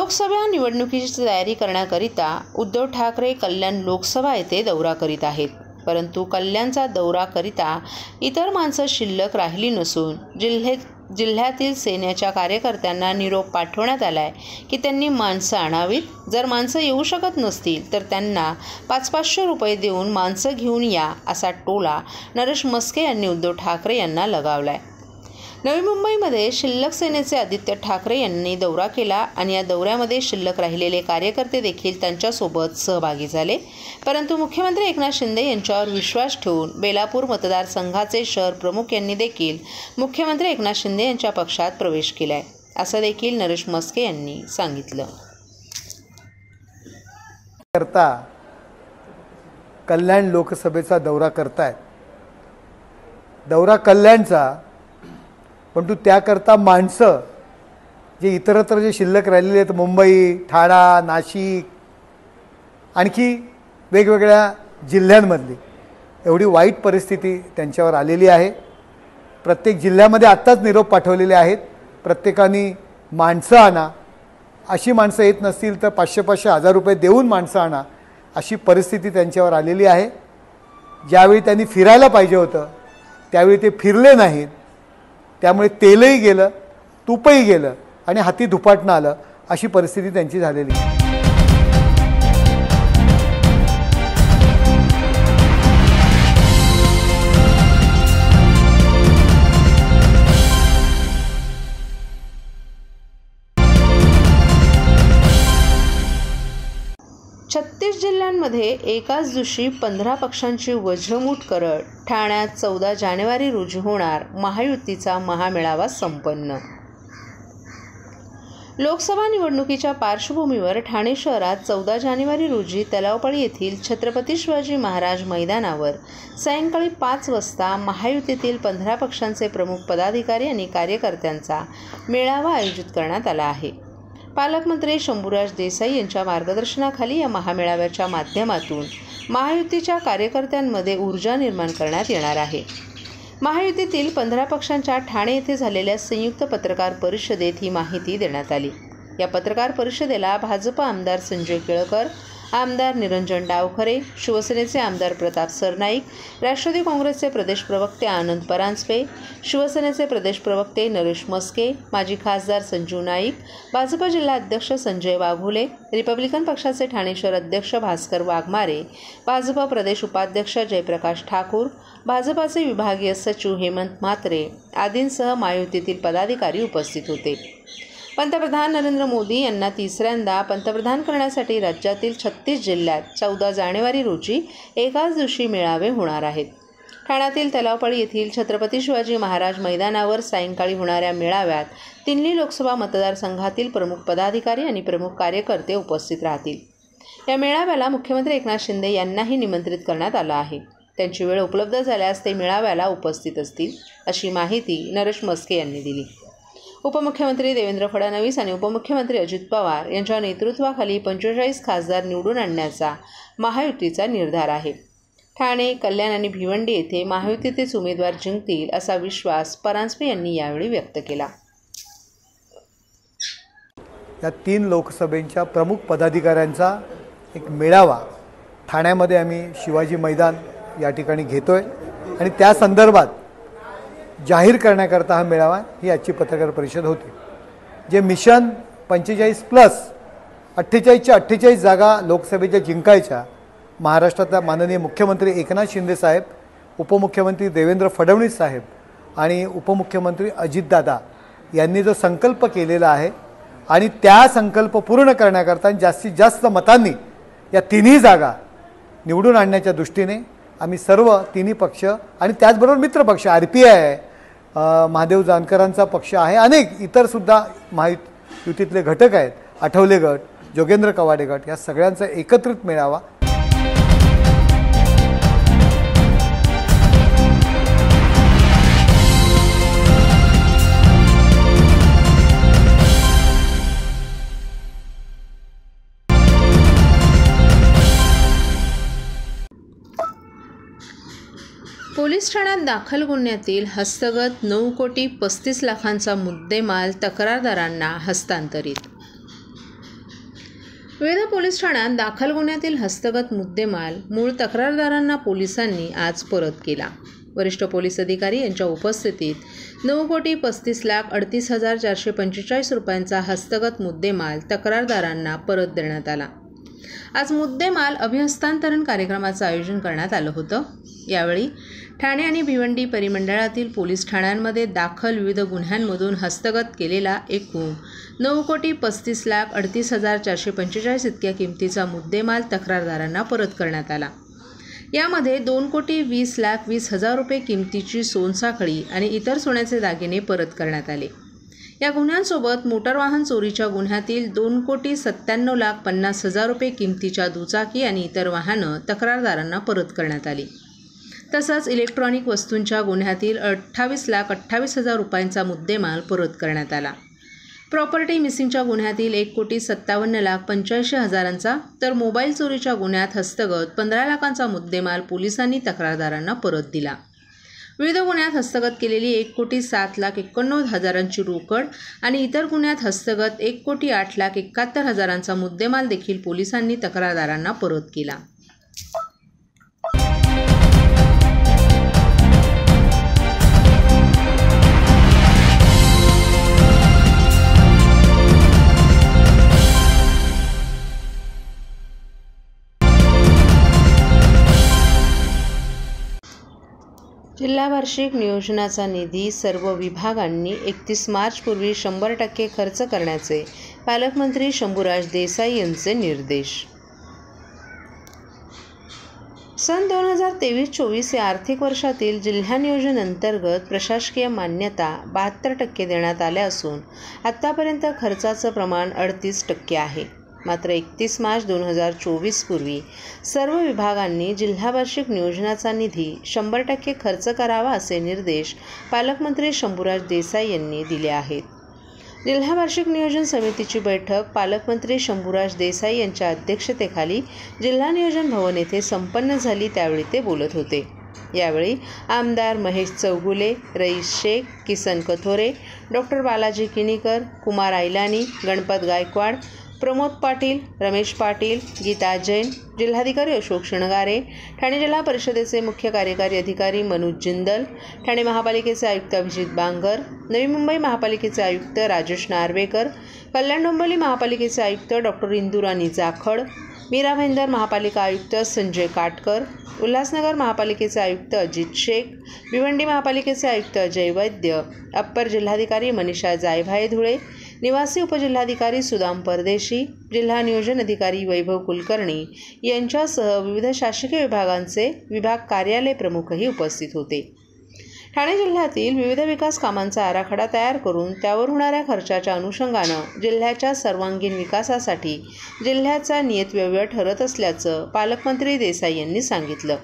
लोकसभा निवडणुकीची तयारी करण्याकरिता उद्धव ठाकरे कल्याण लोकसभा येथे दौरा करीत आहेत. परंतु कल्याणचा दौरा करिता इतर माणसं शिल्लक राहिली नसून जिल्ह्यातील सेनेच्या कार्यकर्त्यांना निरोप पाठवण्यात आलाय की त्यांनी माणसं आणावीत. जर माणसं येऊ शकत नसतील तर त्यांना 500-500 रुपये देऊन माणसं घेऊन या असा टोला नरेश म्हस्के यांनी उद्धव ठाकरे यांना लगावलाय. नवी मुंबईमध्ये शिल्लक सेनेचे आदित्य ठाकरे यांनी दौरा केला आणि या दौऱ्यामध्ये शिल्लक राहिलेले कार्यकर्ते देखील त्यांच्यासोबत सहभागी झाले. परंतु मुख्यमंत्री एकनाथ शिंदे यांच्यावर विश्वास ठेवून बेलापूर मतदारसंघाचे शहर प्रमुख यांनी देखील मुख्यमंत्री एकनाथ शिंदे यांच्या पक्षात प्रवेश केलाय, असं देखील नरेश म्हस्के यांनी सांगितलं. कल्याण लोकसभेचा दौरा करतायत. दौरा कल्याणचा, परंतु त्याकरता माणसं जे इतरत्र जे शिल्लक राहिलेले आहेत, मुंबई, ठाणा, नाशिक, आणखी वेगवेगळ्या जिल्ह्यांमधली एवढी वाईट परिस्थिती त्यांच्यावर आलेली आहे. प्रत्येक जिल्ह्यामध्ये आत्ताच निरोप पाठवलेले आहेत. प्रत्येकाने माणसं आणा, अशी माणसं येत नसतील तर 500-500, 1000 रुपये देऊन माणसं आणा, अशी परिस्थिती त्यांच्यावर आलेली आहे. ज्यावेळी त्यांनी फिरायला पाहिजे होतं त्यावेळी ते फिरले नाहीत. त्यामुळे तेलही गेलं, तूपही गेलं आणि हाती धुपाटणं आलं, अशी परिस्थिती त्यांची झालेली आहे. छत्तीस जिल्ह्यांमध्ये एकाच दिवशी 15 पक्षांची वज्रमूठ करत ठाण्यात 14 जानेवारी रोजी होणार महायुतीचा महामेळावा संपन्न. लोकसभा निवडणुकीच्या पार्श्वभूमीवर ठाणे शहरात 14 जानेवारी रोजी तलावपाळी येथील छत्रपती शिवाजी महाराज मैदानावर सायंकाळी 5 वाजता महायुतीतील 15 पक्षांचे प्रमुख पदाधिकारी आणि कार्यकर्त्यांचा मेळावा आयोजित करण्यात आला आहे. पालकमंत्री शंभूराज देसाई यांच्या मार्गदर्शनाखाली या महामेळाव्याच्या माध्यमातून महायुतीच्या कार्यकर्त्यांमध्ये ऊर्जा निर्माण करण्यात येणार आहे. महायुतीतील 15 पक्षांच्या ठाणे येथे झालेल्या संयुक्त पत्रकार परिषदेत ही माहिती देण्यात आली. या पत्रकार परिषदेला भाजप आमदार संजय केळकर, आमदार निरंजन डावखरे, शिवसेनेचे आमदार प्रताप सरनाईक, राष्ट्रवादी काँग्रेसचे प्रदेश प्रवक्ते आनंद परांजपे, शिवसेनेचे प्रदेश प्रवक्ते नरेश म्हस्के, माजी खासदार संजू नाईक, भाजप जिल्हा अध्यक्ष संजय वाघोले, रिपब्लिकन पक्षाचे ठाणे शहर अध्यक्ष भास्कर वाघमारे, भाजप प्रदेश उपाध्यक्ष जयप्रकाश ठाकूर, भाजपाचे विभागीय सचिव हेमंत म्हात्रे आदींसह महायुतीतील पदाधिकारी उपस्थित होते. पंतप्रधान नरेंद्र मोदी यांना तिसऱ्यांदा पंतप्रधान करण्यासाठी राज्यातील 36 जिल्ह्यात 14 जानेवारी रोजी एकाच दिवशी मेळावे होणार आहेत. ठाण्यातील तलावपाळी येथील छत्रपती शिवाजी महाराज मैदानावर सायंकाळी होणाऱ्या मेळाव्यात तिन्ही लोकसभा मतदारसंघातील प्रमुख पदाधिकारी आणि प्रमुख कार्यकर्ते उपस्थित राहतील. या मेळाव्याला मुख्यमंत्री एकनाथ शिंदे यांनाही निमंत्रित करण्यात आलं आहे. त्यांची वेळ उपलब्ध झाल्यास ते मेळाव्याला उपस्थित असतील, अशी माहिती नरेश म्हस्के यांनी दिली. उपमुख्यमंत्री देवेंद्र फडणवीस आणि उपमुख्यमंत्री अजित पवार यांच्या नेतृत्वाखाली 45 खासदार निवडून आणण्याचा महायुतीचा निर्धार आहे. ठाणे, कल्याण आणि भिवंडी येथे महायुतीचेच उमेदवार जिंकतील असा विश्वास परांजपे यांनी यावेळी व्यक्त केला. या 3 लोकसभेच्या प्रमुख पदाधिकाऱ्यांचा एक मेळावा ठाण्यामध्ये आम्ही शिवाजी मैदान या ठिकाणी घेतोय आणि त्या संदर्भात जाहीर करण्याकरता हा मेळावा ही आजची पत्रकार परिषद होती. जे मिशन 45+ 48च्या 48 जागा लोकसभेच्या जिंकायच्या महाराष्ट्रातल्या माननीय मुख्यमंत्री एकनाथ शिंदे साहेब, उपमुख्यमंत्री देवेंद्र फडणवीस साहेब आणि उपमुख्यमंत्री अजितदादा यांनी जो संकल्प केलेला आहे आणि त्या संकल्प पूर्ण करण्याकरता जास्तीत जास्त मतांनी या तिन्ही जागा निवडून आणण्याच्या दृष्टीने आम्ही सर्व तिन्ही पक्ष आणि त्याचबरोबर मित्रपक्ष RPI आहे, महादेव जानकरांचा पक्ष आहे, अनेक इतरसुद्धा महायुतीतले घटक आहेत, आठवले गट, जोगेंद्र कवाडे गट, या सगळ्यांचा एकत्रित मेळावा. पोलीस ठाण्यात दाखल गुन्ह्यातील हस्तगत 9,35,00,000चा मुद्देमाल तक्रारदारांना हस्तांतरित. विविध पोलीस ठाण्यात दाखल गुन्ह्यातील हस्तगत मुद्देमाल मूळ तक्रारदारांना पोलिसांनी आज परत केला। वरिष्ठ पोलीस अधिकारी यांच्या उपस्थितीत 9,35,38,445 रुपयांचा हस्तगत मुद्देमाल तक्रारदारांना परत देण्यात आला। आज मुद्देमाल अभिहस्तांतरण कार्यक्रमाचं आयोजन करण्यात आलं होतं। यावेळी ठाणे आणि भिवंडी परिमंडळातील पोलीस ठाण्यांमध्ये दाखल विविध गुन्ह्यांमधून हस्तगत केलेला एकूण 9,35,38,445 इतक्या किमतीचा मुद्देमाल तक्रारदारांना परत करण्यात आला। यामध्ये 2,20,20,000 रुपये किमतीची सोनसाखळी आणि इतर सोन्याचे दागिने परत करण्यात आले। या गुन्ह्यांसोबत मोटार वाहन चोरीच्या गुन्ह्यातील 2,97,50,000 रुपये किमतीच्या दुचाकी आणि इतर वाहनं तक्रारदारांना परत करण्यात आली। तसंच इलेक्ट्रॉनिक वस्तूंच्या गुन्ह्यातील 28,28,000 रुपयांचा मुद्देमाल परत करण्यात आला। प्रॉपर्टी मिसिंगच्या गुन्ह्यातील 1,57,85,000चा तर मोबाईल चोरीच्या गुन्ह्यात हस्तगत 15 लाखांचा मुद्देमाल पोलिसांनी तक्रारदारांना परत दिला। विविध गुन्ह्यात हस्तगत केलेली 1,07,91,000ची रोकड आणि इतर गुन्ह्यात हस्तगत 1,08,71,000चा मुद्देमाल देखील पोलिसांनी तक्रारदारांना परत केला। जिल्हा वार्षिक नियोजनाचा निधी सर्व विभागांनी 31 मार्चपूर्वी 100% खर्च करण्याचे पालकमंत्री शंभूराज देसाई यांचे निर्देश। सन 2023-24 या आर्थिक वर्षातील जिल्हा नियोजन अंतर्गत प्रशासकीय मान्यता 72% देण्यात आल्या असून आत्तापर्यंत खर्चाचं प्रमाण 38% आहे। मात्र 31 मार्च 2024 पूर्वी सर्व विभागांनी जिल्हा वार्षिक नियोजनाचा निधी 100% खर्च करावा असे निर्देश पालकमंत्री शंभूराज देसाई यांनी दिले आहेत। जिल्हा वार्षिक नियोजन समितीची बैठक पालकमंत्री शंभूराज देसाई यांच्या अध्यक्षतेखाली जिल्हा नियोजन भवन येथे संपन्न झाली, त्यावेळी ते बोलत होते। यावेळी आमदार महेश चौगुले, रईस शेख, किसन कथोरे, डॉक्टर बालाजी किनीकर, कुमार आयलानी, गणपत गायकवाड, प्रमोद पाटील, रमेश पाटील, गीता जैन, जिल्हाधिकारी अशोक शृंगारे, ठाणे जिल्हा परिषदेचे मुख्य कार्यकारी अधिकारी मनोज जिंदल, ठाणे महापालिकेचे आयुक्त अभिजित बांगर, नवी मुंबई महापालिकेचे आयुक्त राजेश नार्वेकर, कल्याण डोंबिवली महापालिकेचे आयुक्त डॉक्टर इंदुराणी जाखड, मीरा भाईंदर महापालिका आयुक्त संजय काटकर, उल्हासनगर महापालिकेचे आयुक्त अजित शेख, भिवंडी महापालिकेचे आयुक्त अजय वैद्य, अप्पर जिल्हाधिकारी मनीषा जायभाये धुळे, निवासी उपजिल्हाधिकारी सुदाम परदेशी, जिल्हा नियोजन अधिकारी वैभव कुलकर्णी यांच्यासह विविध शासकीय विभागांचे विभाग कार्यालय प्रमुखही उपस्थित होते। ठाणे जिल्ह्यातील विविध विकास कामांचा आराखडा तयार करून त्यावर होणाऱ्या खर्चाच्या अनुषंगानं जिल्ह्याच्या सर्वांगीण विकासासाठी जिल्ह्याचा नियतव्यय ठरत असल्याचं पालकमंत्री देसाई यांनी सांगितलं।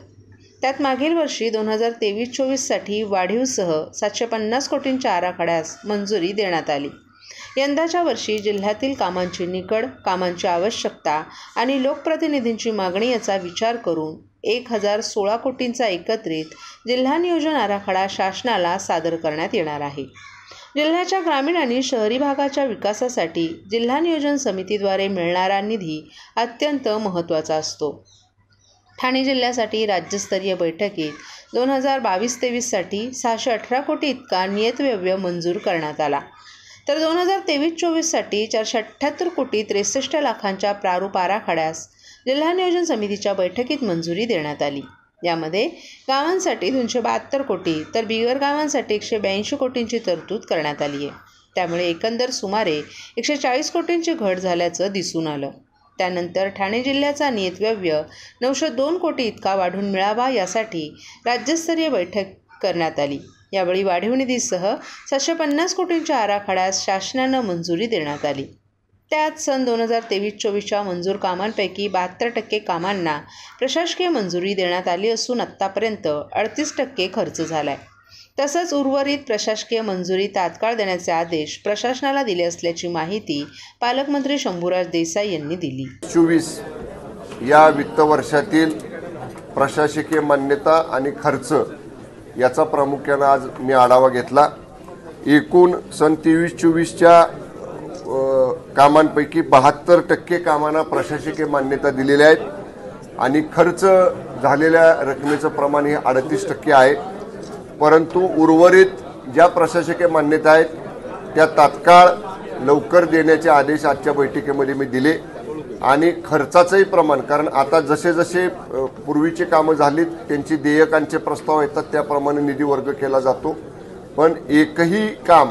त्यात मागील वर्षी 2023-24साठी वाढीवसह 750 कोटींच्या आराखड्यास मंजुरी देण्यात आली। यंदाच्या वर्षी जिल्ह्यातील कामांची निकड, कामांची आवश्यकता आणि लोकप्रतिनिधींची मागणी याचा विचार करून 1,016 कोटींचा एकत्रित जिल्हा नियोजन आराखडा शासनाला सादर करण्यात येणार आहे। जिल्ह्याच्या ग्रामीण आणि शहरी भागाच्या विकासासाठी जिल्हा नियोजन समितीद्वारे मिळणारा निधी अत्यंत महत्त्वाचा असतो। ठाणे जिल्ह्यासाठी राज्यस्तरीय बैठकीत 2022-23साठी 618 कोटी इतका नियतव्यय मंजूर करण्यात आला। तर 2023-24साठी 478 कोटी 63 लाखांच्या प्रारूप आराखड्यास जिल्हा नियोजन समितीच्या बैठकीत मंजुरी देण्यात आली। यामध्ये गावांसाठी 272 कोटी तर बिगर गावांसाठी 182 कोटींची तरतूद करण्यात आली आहे। त्यामुळे एकंदर सुमारे 140 कोटींची घट झाल्याचं दिसून आलं। त्यानंतर ठाणे जिल्ह्याचा नियतव्यय 902 कोटी इतका वाढून मिळावा यासाठी राज्यस्तरीय बैठक करण्यात आली। यावेळी वाढीव निधीसह 750 कोटींच्या आराखड्यास शासनानं मंजुरी देण्यात आली। त्यात सन 2023-24च्या मंजूर कामांपैकी 72% कामांना प्रशासकीय मंजुरी देण्यात आली असून आत्तापर्यंत 38% खर्च झालाय। तसंच उर्वरित प्रशासकीय मंजुरी तात्काळ देण्याचे आदेश प्रशासनाला दिले असल्याची माहिती पालकमंत्री शंभूराज देसाई यांनी दिली। 24 या वित्त वर्षातील प्रशासकीय मान्यता आणि खर्च याचा प्रामुख्याने आज मी आढावा घेतला। एकूण सन 23-24च्या कामांपैकी 72% कामांना प्रशासकीय मान्यता दिलेल्या आहेत आणि खर्च झालेल्या रकमेचं प्रमाण हे 38% आहे। परंतु उर्वरित ज्या प्रशासकीय मान्यता आहेत त्या तात्काळ लवकर देण्याचे आदेश आजच्या बैठकीमध्ये मी दिले आणि खर्चाचंही प्रमाण, कारण आता जसे जसे पूर्वीची कामं झालीत त्यांची देयकांचे प्रस्ताव येतात त्याप्रमाणे निधी वर्ग केला जातो, पण एकही काम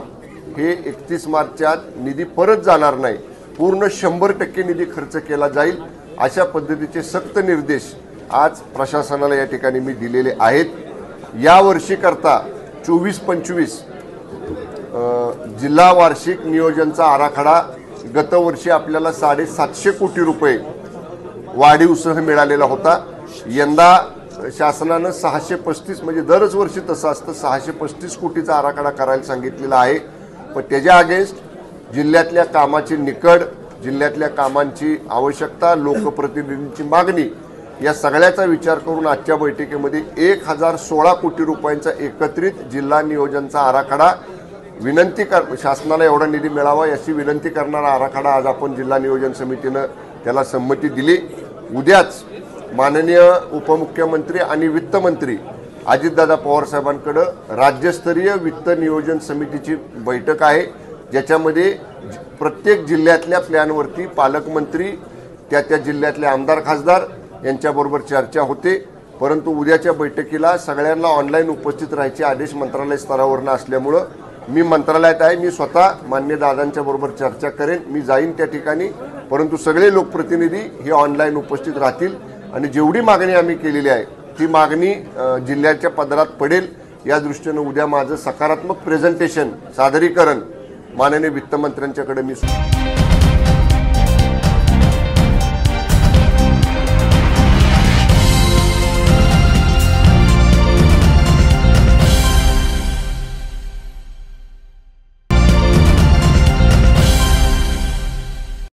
हे 31 मार्चच्या निधी परत जाणार नाही, पूर्ण 100% निधी खर्च केला जाईल अशा पद्धतीचे सक्त निर्देश आज प्रशासनाला या ठिकाणी मी दिलेले आहेत। या वर्षीकरता 24-25 जिल्हा वार्षिक नियोजनचा आराखडा गतवर्षी आपल्याला 750 कोटी रुपये वाढीवसह मिळालेला होता। यंदा शासनानं 635 म्हणजे दरच वर्षी तसं असतं 635 कोटीचा आराखडा करायला सांगितलेला आहे, पण त्याच्या अगेन्स्ट जिल्ह्यातल्या कामाची निकड, जिल्ह्यातल्या कामांची आवश्यकता, लोकप्रतिनिधींची मागणी या सगळ्याचा विचार करून आजच्या बैठकीमध्ये 1016 कोटी रुपयांचा एकत्रित जिल्हा नियोजनचा आराखडा शासनाला एवढा निधी मिळावा याची विनंती करणारा आराखडा आज आपण जिल्हा नियोजन समितीनं त्याला संमती दिली। उद्याच माननीय उपमुख्यमंत्री आणि वित्तमंत्री अजितदादा पवार साहेबांकडे राज्यस्तरीय वित्त नियोजन समितीची बैठक आहे, ज्याच्यामध्ये प्रत्येक जिल्ह्यातल्या प्लॅनवरती पालकमंत्री त्या जिल्ह्यातले आमदार खासदार यांच्याबरोबर चर्चा होते। परंतु उद्याच्या बैठकीला सगळ्यांना ऑनलाईन उपस्थित राहायचे आदेश मंत्रालय स्तरावरून असल्यामुळं मी मंत्रालयात आहे, मी स्वतः मान्य दादांच्या बरोबर चर्चा करेन, मी जाईन त्या ठिकाणी, परंतु सगळे लोकप्रतिनिधी हे ऑनलाईन उपस्थित राहतील आणि जेवढी मागणी आम्ही केलेली आहे ती मागणी जिल्ह्याच्या पदरात पडेल या दृष्टीनं उद्या माझं सकारात्मक प्रेझेंटेशन सादरीकरण माननीय वित्तमंत्र्यांच्याकडे मी